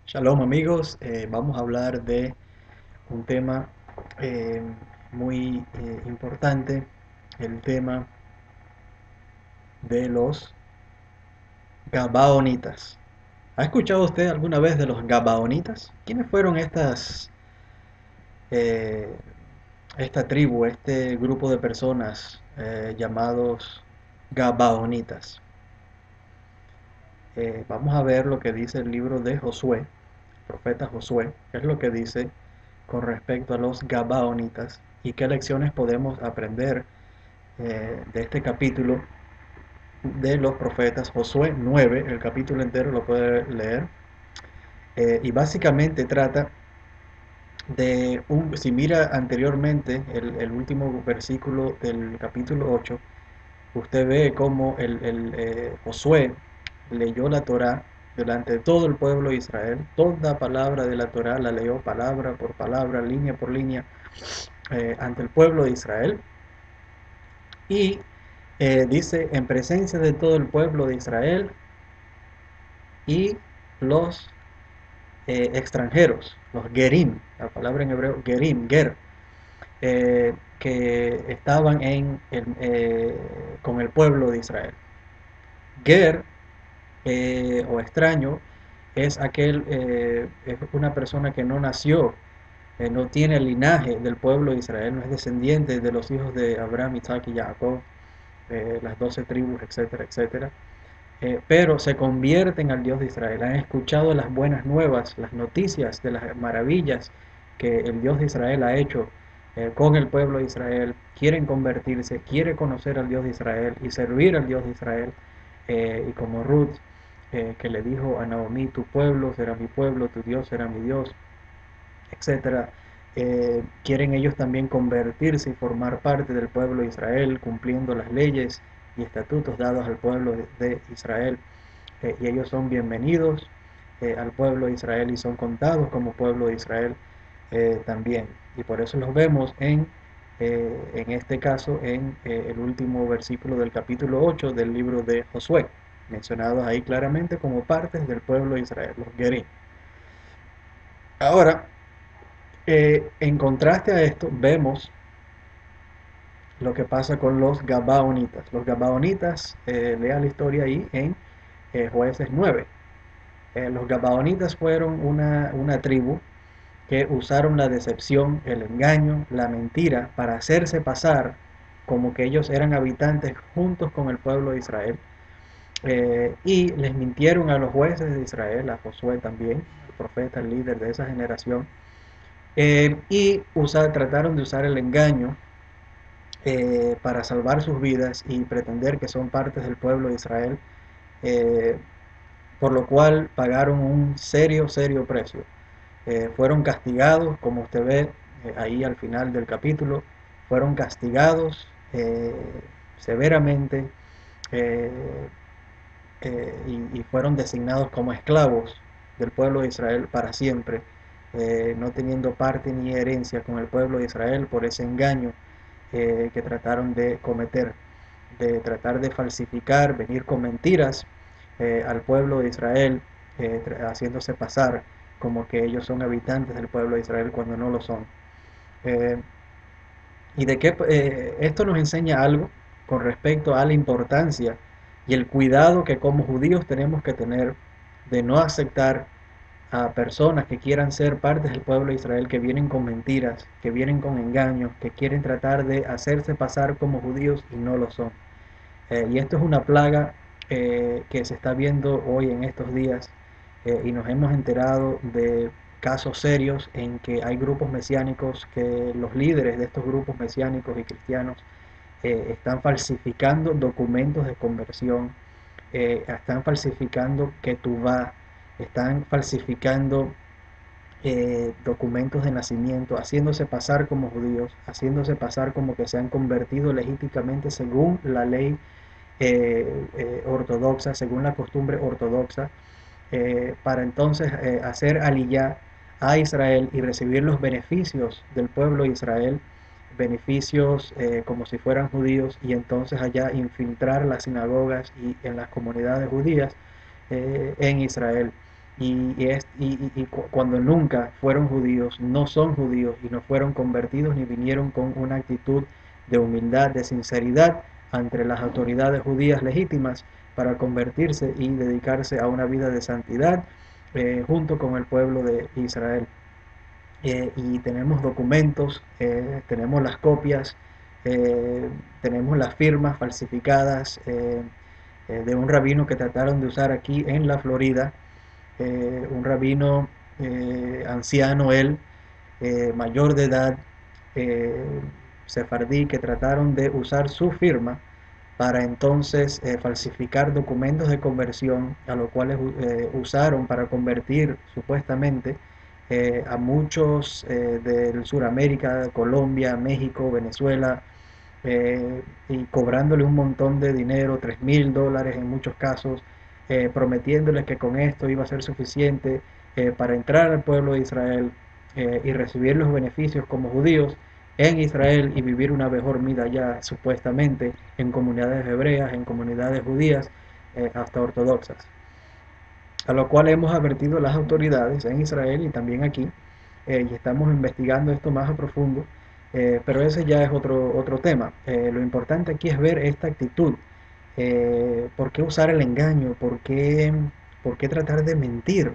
Shalom amigos, vamos a hablar de un tema eh, muy importante, el tema de los Gabaonitas. ¿Ha escuchado usted alguna vez de los Gabaonitas? ¿Quiénes fueron eh, esta tribu, este grupo de personas llamados Gabaonitas? Vamos a ver lo que dice el libro de Josué, profeta Josué, qué es lo que dice con respecto a los Gabaonitas y qué lecciones podemos aprender de este capítulo de los profetas. Josué 9, el capítulo entero lo puede leer, y básicamente trata si mira anteriormente el último versículo del capítulo 8, usted ve cómo Josué leyó la Torá delante de todo el pueblo de Israel. Toda palabra de la Torá la leyó palabra por palabra, línea por línea, ante el pueblo de Israel. Y dice, en presencia de todo el pueblo de Israel y los extranjeros, los Gerim, la palabra en hebreo Gerim, Ger, que estaban con el pueblo de Israel. Ger o extraño es una persona que no nació, no tiene el linaje del pueblo de Israel, no es descendiente de los hijos de Abraham, Isaac y Jacob, las 12 tribus, etcétera, etcétera. Pero se convierten al Dios de Israel, han escuchado las buenas nuevas, las noticias de las maravillas que el Dios de Israel ha hecho con el pueblo de Israel, quieren convertirse, quieren conocer al Dios de Israel y servir al Dios de Israel, y como Ruth, que le dijo a Naomi, tu pueblo será mi pueblo, tu Dios será mi Dios, etcétera. Quieren ellos también convertirse y formar parte del pueblo de Israel, cumpliendo las leyes y estatutos dados al pueblo de Israel. Y ellos son bienvenidos al pueblo de Israel y son contados como pueblo de Israel también. Y por eso los vemos en este caso, en el último versículo del capítulo 8 del libro de Josué, mencionados ahí claramente como partes del pueblo de Israel, los Gerim. Ahora, en contraste a esto, vemos lo que pasa con los Gabaonitas. Los Gabaonitas, lea la historia ahí en Jueces 9. Los Gabaonitas fueron una tribu que usaron la decepción, el engaño, la mentira para hacerse pasar como que ellos eran habitantes juntos con el pueblo de Israel. Y les mintieron a los jueces de Israel, a Josué también, el profeta, el líder de esa generación. Trataron de usar el engaño para salvar sus vidas y pretender que son partes del pueblo de Israel, eh, por lo cual pagaron un serio, serio precio. Fueron castigados, como usted ve ahí al final del capítulo, fueron castigados severamente, eh, y fueron designados como esclavos del pueblo de Israel para siempre, no teniendo parte ni herencia con el pueblo de Israel por ese engaño que trataron de cometer, de tratar de falsificar, venir con mentiras al pueblo de Israel, haciéndose pasar como que ellos son habitantes del pueblo de Israel cuando no lo son. Eh, y de qué esto nos enseña algo con respecto a la importancia y el cuidado que como judíos tenemos que tener de no aceptar a personas que quieran ser partes del pueblo de Israel, que vienen con mentiras, que vienen con engaños, que quieren tratar de hacerse pasar como judíos y no lo son. Y esto es una plaga que se está viendo hoy en estos días, y nos hemos enterado de casos serios en que hay grupos mesiánicos, que los líderes de estos grupos mesiánicos y cristianos están falsificando documentos de conversión, están falsificando ketubá, están falsificando documentos de nacimiento, haciéndose pasar como judíos, haciéndose pasar como que se han convertido legítimamente según la ley ortodoxa, según la costumbre ortodoxa, para entonces hacer aliyá a Israel y recibir los beneficios del pueblo de Israel, beneficios como si fueran judíos, y entonces allá infiltrar las sinagogas y en las comunidades judías en Israel. Cuando nunca fueron judíos, no son judíos y no fueron convertidos ni vinieron con una actitud de humildad, de sinceridad ante las autoridades judías legítimas para convertirse y dedicarse a una vida de santidad junto con el pueblo de Israel. Y tenemos documentos, tenemos las copias, eh, tenemos las firmas falsificadas de un rabino que trataron de usar aquí en la Florida, un rabino anciano, él, mayor de edad, eh, sefardí, que trataron de usar su firma para entonces falsificar documentos de conversión, a los cuales usaron para convertir supuestamente a muchos del Suramérica, Colombia, México, Venezuela, y cobrándole un montón de dinero, $3,000 en muchos casos, prometiéndoles que con esto iba a ser suficiente para entrar al pueblo de Israel y recibir los beneficios como judíos en Israel y vivir una mejor vida ya supuestamente en comunidades hebreas, en comunidades judías, hasta ortodoxas. A lo cual hemos advertido a las autoridades en Israel y también aquí, y estamos investigando esto más a profundo, pero ese ya es otro tema. Lo importante aquí es ver esta actitud. ¿Por qué usar el engaño? Por qué tratar de mentir?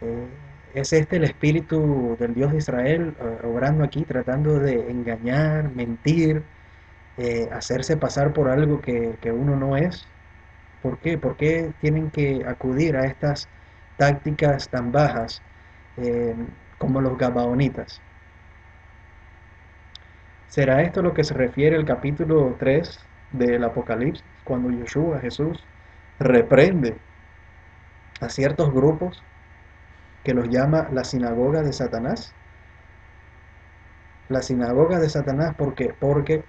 Eh, ¿Es este el espíritu del Dios de Israel obrando aquí, tratando de engañar, mentir, hacerse pasar por algo que uno no es? ¿Por qué? ¿Por qué tienen que acudir a estas tácticas tan bajas eh, como los gabaonitas? ¿Será esto lo que se refiere al capítulo 3 del Apocalipsis, cuando Yeshua, Jesús, reprende a ciertos grupos que los llama la sinagoga de Satanás? La sinagoga de Satanás, ¿por qué? Porque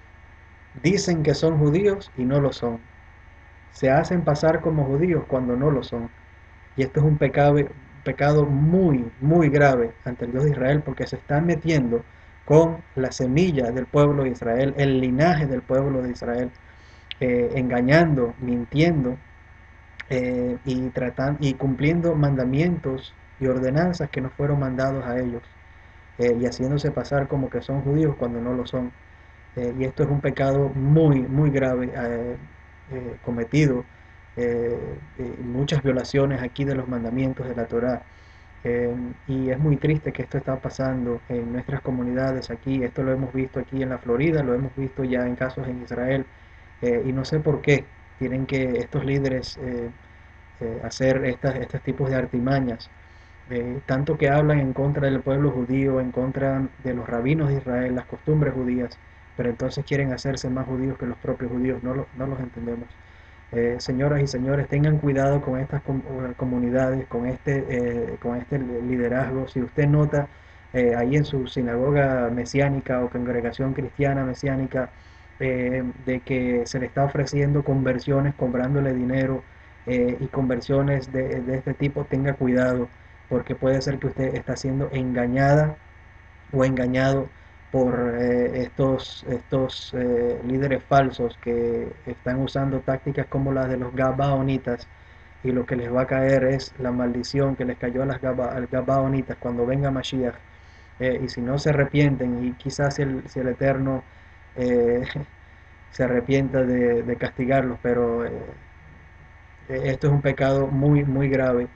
dicen que son judíos y no lo son. Se hacen pasar como judíos cuando no lo son. Y esto es un pecado muy, muy grave ante el Dios de Israel, porque se están metiendo con la semilla del pueblo de Israel, el linaje del pueblo de Israel, engañando, mintiendo y cumpliendo mandamientos y ordenanzas que no fueron mandados a ellos, y haciéndose pasar como que son judíos cuando no lo son. Y esto es un pecado muy, muy grave cometido, muchas violaciones aquí de los mandamientos de la Torá. Y es muy triste que esto está pasando en nuestras comunidades aquí. Esto lo hemos visto aquí en la Florida, lo hemos visto ya en casos en Israel, y no sé por qué tienen que estos líderes hacer estos tipos de artimañas, tanto que hablan en contra del pueblo judío, en contra de los rabinos de Israel, las costumbres judías, pero entonces quieren hacerse más judíos que los propios judíos. No los entendemos. Señoras y señores, tengan cuidado con estas comunidades, con este liderazgo. Si usted nota ahí en su sinagoga mesiánica o congregación cristiana mesiánica, de que se le está ofreciendo conversiones, cobrándole dinero, y conversiones de este tipo, tenga cuidado, porque puede ser que usted está siendo engañada o engañado por estos líderes falsos que están usando tácticas como las de los gabaonitas, y lo que les va a caer es la maldición que les cayó a las gabaonitas cuando venga Mashiach. Y si no se arrepienten, y quizás si el Eterno eh, se arrepienta de castigarlos, pero esto es un pecado muy, muy grave,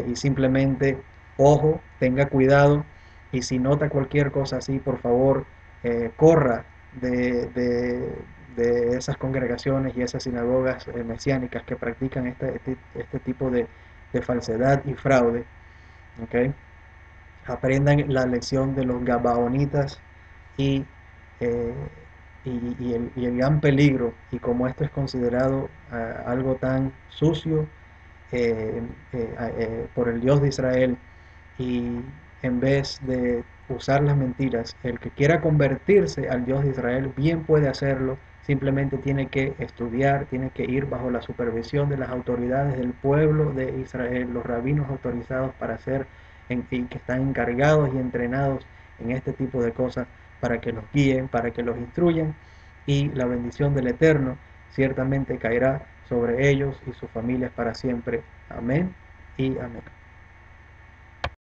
y simplemente, ojo, tenga cuidado, y si nota cualquier cosa así, por favor, corra de, de- de esas congregaciones y esas sinagogas mesiánicas que practican este tipo de falsedad y fraude. ¿Ok? Aprendan la lección de los gabaonitas y, eh, y el gran peligro, y como esto es considerado algo tan sucio por el Dios de Israel, y en vez de usar las mentiras, el que quiera convertirse al Dios de Israel bien puede hacerlo, simplemente tiene que estudiar, tiene que ir bajo la supervisión de las autoridades del pueblo de Israel, los rabinos autorizados para hacer y que están encargados y entrenados en este tipo de cosas, para que los guíen, para que los instruyan, y la bendición del Eterno ciertamente caerá sobre ellos y sus familias para siempre. Amén y amén.